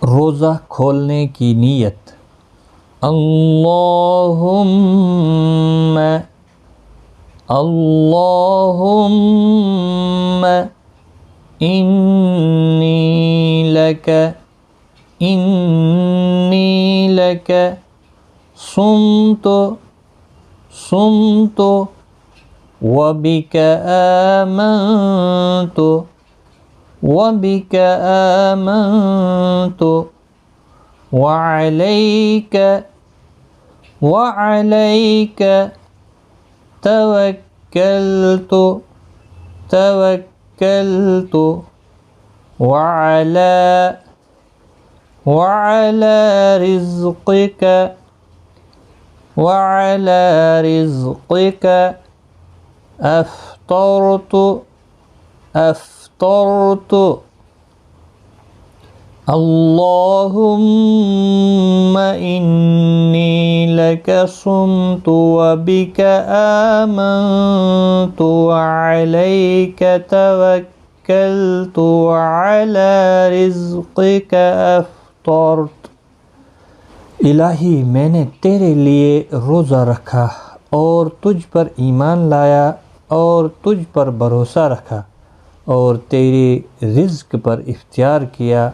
रोज़ा खोलने की नीयत। अल्लाहुम्मा अल्लाहुम्मा इन्नी लक सुमतु वबिक आमन्तु वअलैक तवक्कलतु वअला रिज़्क़िक अफ़्तरतु। अल्लाहुम्मा इन्नी लक सुमतु वबिक आमन्तु वअलैक तवक्कलतु वअला रिज़्क़िक अफ़्तरतु। इलाही, मैंने तेरे लिए रोज़ा रखा और तुझ पर ईमान लाया और तुझ पर भरोसा रखा और तेरे रिज़्क़ पर इख्तियार किया।